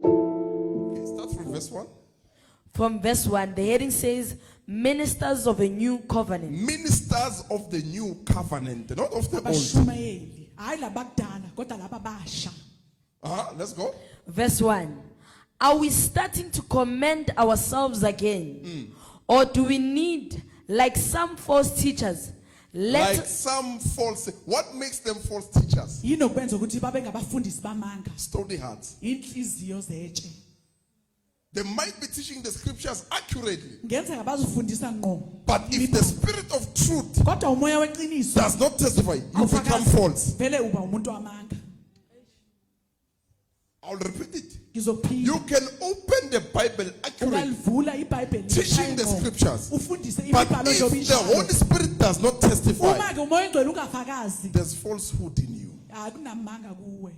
Okay, start from verse 1. From verse 1, the heading says, Ministers of a New Covenant. Ministers of the new covenant, not of the old. Abashumayeli. Hayi labakudala kodwa laba basha. Let's go. Verse 1. Are we starting to commend ourselves again? Or do we need, like some false teachers, Like some false. What makes them false teachers? Yini okwenza ukuthi babe ngabafundisi bamanga? Stony hearts. Inhliziyo zetshe. They might be teaching the scriptures accurately. Ngenzeka bazifundisa ngqo. But if the spirit of truth Kodwa umoya weqiniso does not testify, you become false. vele uba umuntu wamanga. I'll repeat it. Ngizophila. You can open the Bible accurately, Ungalivula iBhayibheli. teaching the scriptures. Ufundise But imibhalo if njengoba the Holy injalo. Spirit does not testify, Uma ke umoya engcwele ungafakazi, there's falsehood in you, akunamanga kuwe.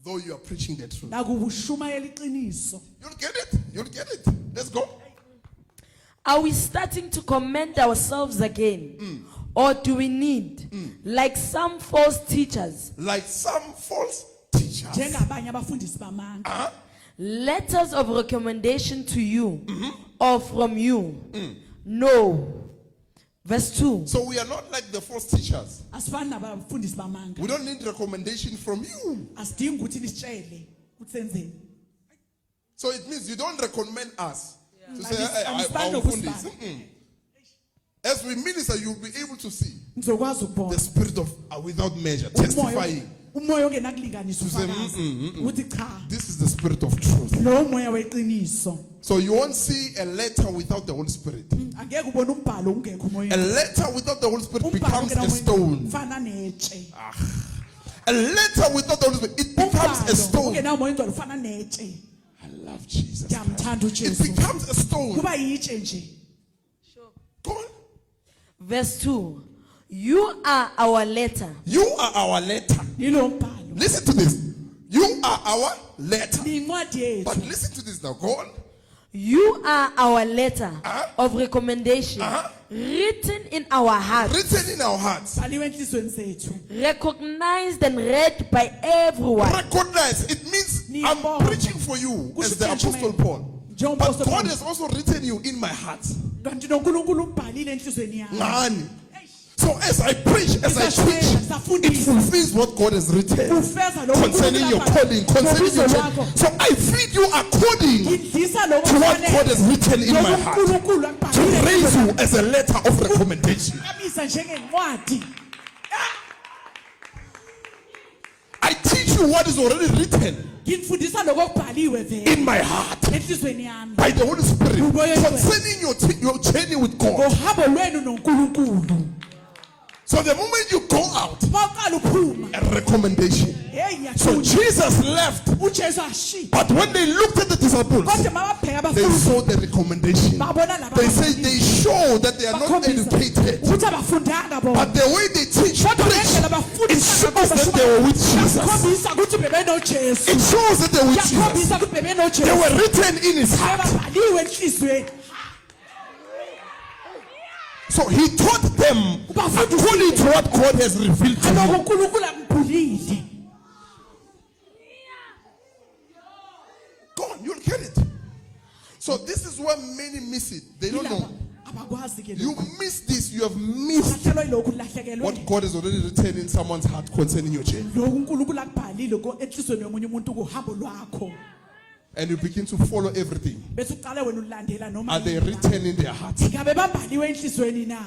though you are preaching the truth. Nakuba ushumayela iqiniso. You'll get it. You'll get it. Let's go. Are we starting to commend ourselves again? Or do we need, like some false teachers, Like some false teachers. Njengabanye abafundisi bamanga. letters of recommendation to you or from you? No. Verse 2. So we are not like the false teachers. Asifani nabafundisi bamanga. We don't need recommendation from you. Asidingi ukuthi nisitshele ukuthi senzeni. So it means you don't recommend us to say, Andis- "Hey, andisibandi I'll fund this." nokusibanda. As we minister, you'll be able to see Ngizokwazi the ukubona. spirit of without measure Umoya testifying. umoya ongenakulinganisa To say, ufakazi. Ukuthi cha, This is the spirit of truth. lo umoya weqiniso. So you won't see a letter without the Holy Spirit. Angeke ubone umbhalo ungekho A umoyeni. letter without the Holy Spirit Umbhalo becomes ungena a umoyeni stone. ufana netshe. A letter without the Holy Spirit, it becomes a Umbhalo stone. ungena umoya engcwele ufana netshe. I love Jesus Christ. Ngiyamthanda It uJesu. becomes a stone. Kuba yitshe nje. Go on. Verse 2. You are our letter. You are our letter. Yilo mbhalo. Listen to this. You are our letter. Incwadi But yethu. listen to this now. Go on. You are our letter Uh-huh. of recommendation, Uh-huh. written in our hearts, Written in our hearts. Bhaliwe enhlizweni zethu. recognized and read by everyone. Recognize. It means I'm Niyabonga. preaching for you as the Kusho Apostle judgment. Paul. Njengoba But Apostle God Paul. has also written you in my heart. Kanti noNkulunkulu umbhalile enhlizweni yami. Ngani? So as I preach, as I Ngisashayela, teach, it ngisafundisa. fulfills what God has written Ufeza lokho concerning your uNkulunkulu calling, concerning your ngobizo church. lwakho. So I feed you according Ngidlisa lokho to what okufanele. God has written in my heart, NgokuNkulunkulu to akubhalile raise you as a letter of recommendation. Kamisa njengencwadi. I teach you what is already written Ngifundisa lokho okubhaliwe vele in my heart enhlizweni yami. by the Holy Spirit Umoya wengcwele. concerning your journey with God. Ngohabo lwenu noNkulunkulu. So the moment you go out, Baqala uphuma. a recommendation. Hey So ngiyathula. Jesus left, uJesu ashiya. but when they looked at the disciples, Kodwa mababheka they abafundi saw the recommendation. babona laba. They say they show that they are not Bakhombisa educated, ukuthi abafundanga bona. but the way they teach, Kodwa preach, ngendlela it abafundisa shows that they were with Jesus. Yakhombisa ukuthi bebenoJesu. It shows that they were with Jesus. Yakhombisa ukuthi They bebenoJesu. were written in his heart. Bebabhaliwe enhlizweni. So he taught them according to what God has revealed to Lokho him. uNkulunkulu akubhulile. Go on, you'll get it. So this is where many miss it. They don't know. Abakwazi ke You lokho. miss this. You have missed Lahlekelwe yilokhu lahlekelwe. what God has already written in someone's heart concerning your journey. Lokhu uNkulunkulu akubhalile enhlizweni yomunye umuntu kuhambo lwakho. And you begin to follow everything. Bese uqale wena ulandela noma. Are they written in their hearts? Ngabe babhaliwe enhlizweni na?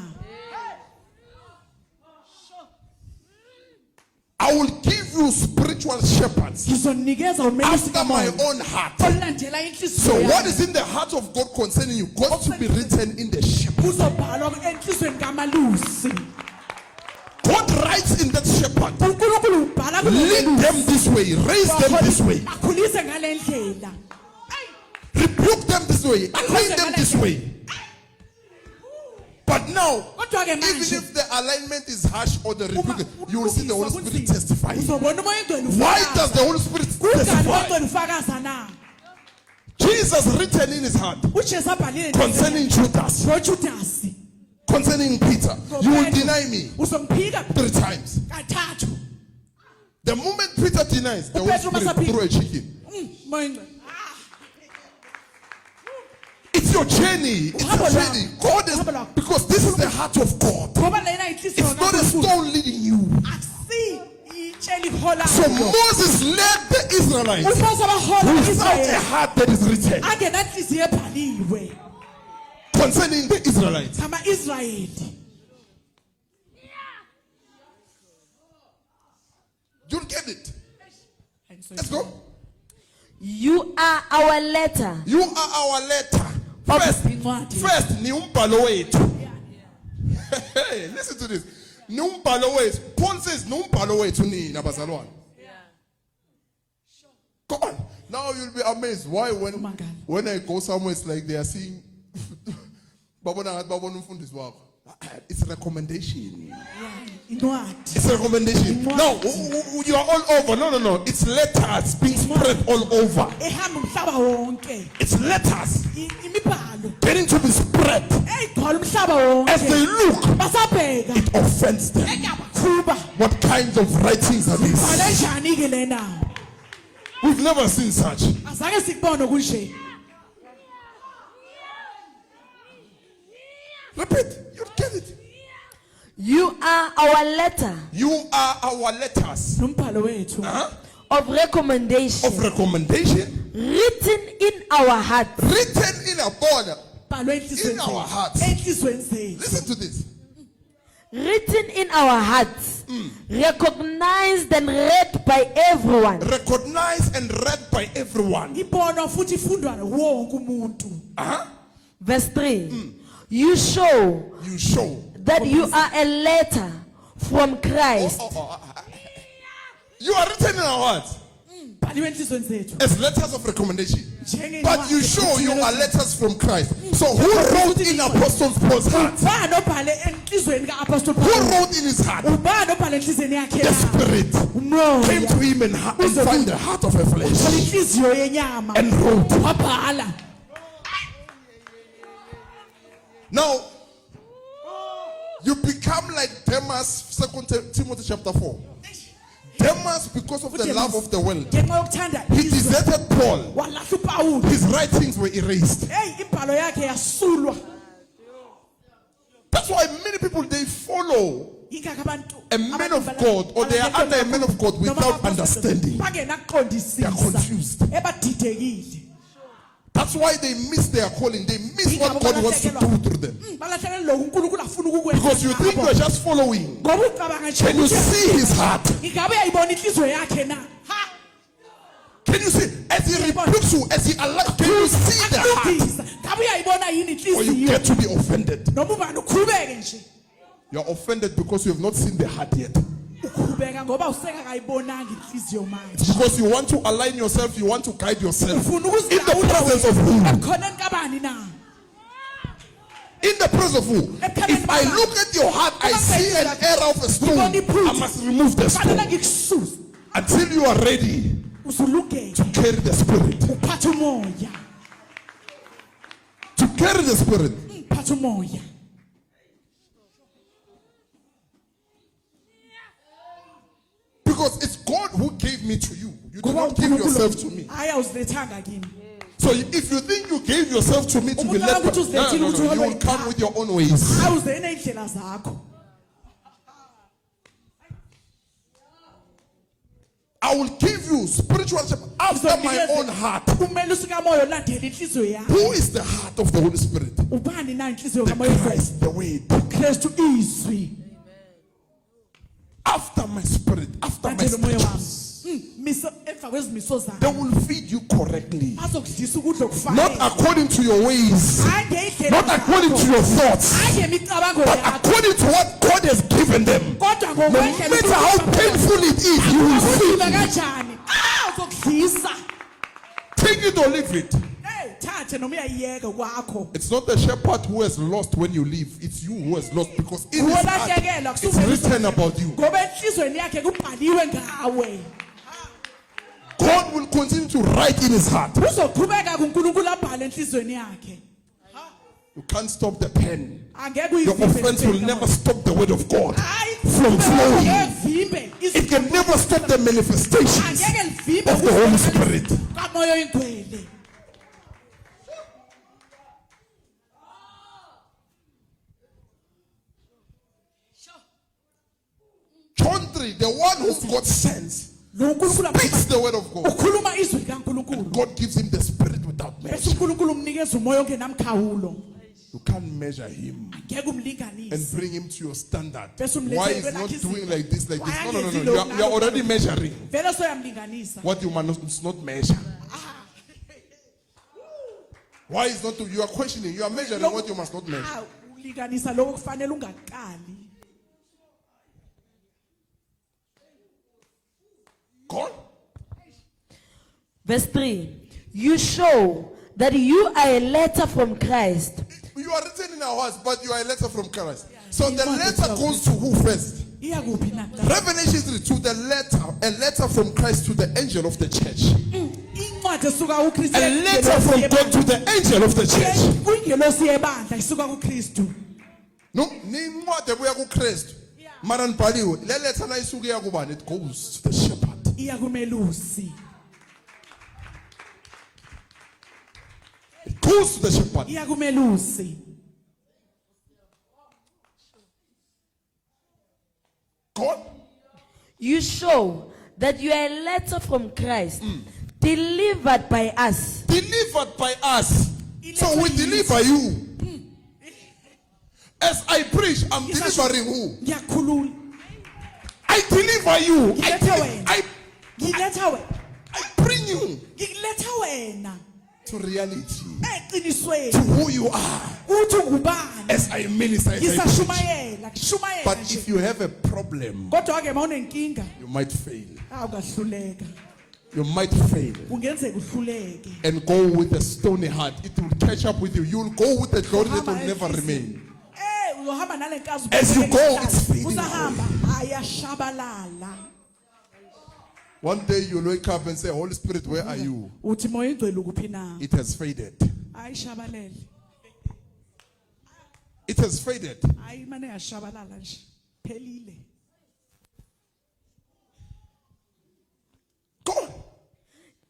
I will give you spiritual shepherds Ngizonikeza umelisi after my kamoya. own heart. Olandela inhliziyo So what yami. is in the heart of God concerning you got to be written in the shepherd. Kuzobhalwa enhlizweni kamalusi. God writes in that shepherd. uNkulunkulu ubhala Lead them this way, raise them this way, akhulise ngale ndlela. rebuke them this way, align them this way. But now, Kodwa ke even manje if the alignment is harsh or the rebuke, you will see the Holy Spirit testifying. uzobona umoya engcwele Why ufakaza. does the Holy Spirit Kungani umoya testify? engcwele ufakaza na? Jesus written in his heart uJesu abhalile concerning Judas, ngoJudasi. concerning Peter, you will deny me Uzongiphika 3 times. kathathu. The moment Peter denies, the Holy uPetru Spirit masaphila. threw a chicken. Moya Oyingcwele. It's your journey. It's Uhambo your lwakho. journey. God is, Uhambo lwakho. because this is the heart of God. Ngoba lena inhliziyo It's not a kaNkulunkulu. stone leading you. Akusi itshe lihola. So Moses led the Israelites uMose abahola without a uIsrayeli. heart that is written Angenanhliziyo ebhaliwe. concerning the Israelites. Ama-Israyeli. You get it? Let's go. You are our letter You are our letter. First, Incwadi. ni umbhalo wethu. Hey, listen to this. Ni umbhalo wethu. Paul says ni umbhalo wethu nina bazalwane. Come on. Now you'll be amazed. Why when I go somewhere it's like they are seeing babona ngathi babona umfundisi wakho. It's a recommendation. Incwadi. It's a recommendation. No, you are all over. No. It's letters being spread all over. Ehamba umhlaba wonke. It's letters Imibhalo. getting to be spread. Eyigcwala umhlaba As they wonke. look, Basabheka. it offends them. Kuba. What kinds of writings are these? Bhale njani ke lena? We've never seen such. Azange sikubone kunje. Repeat. You get it. You are our letter You are our letters Nombhalo wethu. of recommendation of recommendation written in our heart. written in a border. Bhalwe In enhlizweni our zethu. hearts. Enhlizweni zethu. Listen to this. Written in our hearts, recognized and read by everyone. Recognized and read by everyone. Ibonwa futhi ifundwa wonke umuntu. Verse 3. You show You show. that you are a letter from Christ, You are written in our hearts Bhaliwe enhlizweni zethu. as letters of recommendation. Njenge But you show you are letters from Christ. So who wrote in Apostle Paul's heart? Ubani obhale enhlizweni kaApostle Who Paul? wrote in his heart? Ubani obhale enhlizweni yakhe The na? Spirit came to Umoya. him and found the heart of a Uthola flesh inhliziyo yenyama. and wrote. Wabhala. Now, you become like Demas, 2 Timothy chapter 4. Demas, because of the love of the world, Ngenxa yokuthanda he izwe. deserted Paul. Walahla uPawulu. His writings were erased. Hey, imbhalo yakhe yasulwa. That's why many people, they follow Ingakho abantu a man of God, or they are under a man of God without understanding. They are confused. Ebadidekile. That's why they miss their calling. They miss what God wants to do through them. Balahlekelwe lokhu uNkulunkulu afuna ukukwenza. Because you think you're just following. Ngoba ucabanga nje Can you ukuthi see his heart? ingabe uyayibona inhliziyo yakhe na? Ha! Can you see? As he rebukes you, as he allows, can you see the heart? Akulungisa. Ngabe uyayibona yini Or you inhliziyo? get to be offended. Noma ubani ukhubeke nje. You're offended because you have not seen the heart yet. Ukhubeka ngoba usengakayibonanga inhliziyo manje. Because you want to align yourself, you want to guide yourself. Ufuna In the presence of who? Ekhoneni kabani na? In the presence of who? If I look at your heart, I see an error of a stone. I must remove the Fanele stone. ngikusuze. Until you are ready Usulungele. to carry the Spirit. Uphathe umoya. To carry the Spirit. Uphathe umoya. Because it's God who gave me to you. You did not give yourself to me. Hayi awuzilethanga kimi. So if you think you gave yourself to me to be led, Umuntu uzilethile no, ukuthi you uhambe will come with your own ways. Awuze neindlela zakho. I will give you spiritual shepherd after my own heart. Kumele usikamoya olandele inhliziyo yakho. Who is the heart of the Holy Spirit? Ubani na inhliziyo The kamoya Christ, the Word. Kristu izwi. After my spirit, after my Landela umoya scriptures, wami. Miso emva kwezimiso zakho. they will feed you correctly. Bazokudlisa ukudla okufanele. Not according to your ways, Hayi ngendlela not according to your thoughts, hayi ngemicabango but yakho. according to what God has given them. Kodwa No matter how painful it is, you will feed Uzima it. kanjani? Uzokudlisa. Take it or leave it. Hey, thathe noma uyayiyeka kwakho. It's not the shepherd who has lost when you leave. It's you who has lost because in his heart, Uwolahlekelwa it's written about you. ngoba enhlizweni yakhe kubhaliwe ngawe. God will continue to write in his heart. Uzoqhubeka kuNkulunkulu abhale enhlizweni yakhe. You can't stop the pen. Angeke Your uyivimbe offense will impela. never stop the word of God Hayi, from flowing. uvimbe It izwi can never stop the manifestations angeke livimbe of the Holy Spirit. kamoya oyingcwele. John 3, the one who's got sense, Lo uNkulunkulu speaks the word of God. ukhuluma izwi likaNkulunkulu. God gives him the spirit without Bese measure. uNkulunkulu umnikeza umoya ongenamkhawulo. You can't measure him Angeke and umlinganise. bring him to your standard. Bese umlethe Why is kwelakhe not izinto. doing like this, like this? Why No, no, no, angenzi no. lokhu You are nalokhu? already measuring Vele soyamlinganisa. what you must not measure. Why is not? You are questioning. You are measuring what you must not measure. Ulinganisa lokho kufanele ungaqali. God. Verse 3. You show that you are a letter from Christ. You are written in our hearts, but you are a letter from Christ. So the letter goes to who first? Iya kuphi na? Revelation 3, to the letter, a letter from Christ to the angel of the church. Incwadi esuka kuKristu. A letter from God to the angel of the church. Kuyingelosi yebandla isuka kuKristu. No, ni incwadi ebuya kuKristu. Mara nibhaliwe, le letter na isuka iya kubani? It goes to the shepherd. Iya kumelusi. It goes to the shepherd. Iya kumelusi. God. You show that you are a letter from Christ, delivered by us. Delivered by us. So we deliver you. As I preach, I'm delivering who? Ngiyakhulula. I deliver you. Ngiletha wena. I bring you Ngikuletha wena. to reality, Eqinisweni. to who you are. Uthi ungubani? As I minister, as I preach. Ngisashumayela, kushumayela But nje. if you have a problem, Kodwa ke mawunenkinga, you might fail. awukahluleka. You might fail Kungenzeka uhluleke. and go with a stony heart. It will catch up with you. You will go with the glory that will never remain. Uzohamba nalenkazi. As you go, it's fading Usahamba ayashabalala. One day you'll wake up and say, Holy Spirit, where are you? Uthi moya ingcwele ukuphi na? It has faded. Ayishabalele. It has faded. Ayi manje yashabalala nje. Phelile. God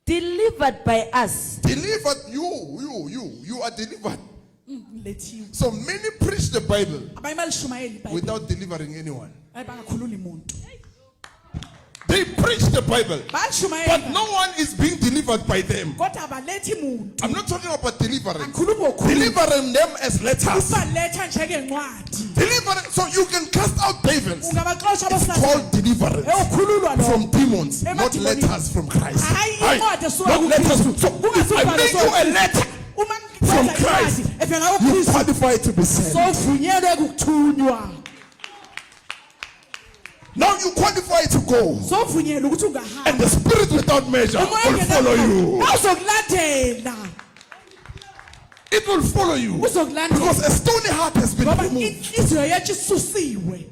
Delivered by us. delivered you are delivered. Lethiwe. So many preach the Bible Abayimalishumayeli iBhayibheli. without delivering anyone. Ayibangakhululi umuntu. They preach the Bible, but Bayishumayela. no one is being delivered by them. Kodwa abalethi muntu. I'm not talking about deliverance. Angikhuluma ngokhulu. Delivering them as letters. Ubaletha njengencwadi. Delivering, so you can cast out devils. Ungabaxosha It's abasathu. called deliverance Ukhululwa lo. from demons, Ema not demonini. letters from Christ. Hayi Hayi, incwadi esuka not letters. kuKristu. So if I make you a letter Uma from ngikwenza Christ, incwadi evela you kuKristu. qualify to be sent. Sovunyelwe ukuthunywa. Now you qualify to go, Sovunyelwe ukuthi ungahamba. and the spirit without measure will follow you. Uzokulandela. It will follow you Uzokulandela. because a stony heart has been Ngoba removed. inhliziyo yethu isusiwe.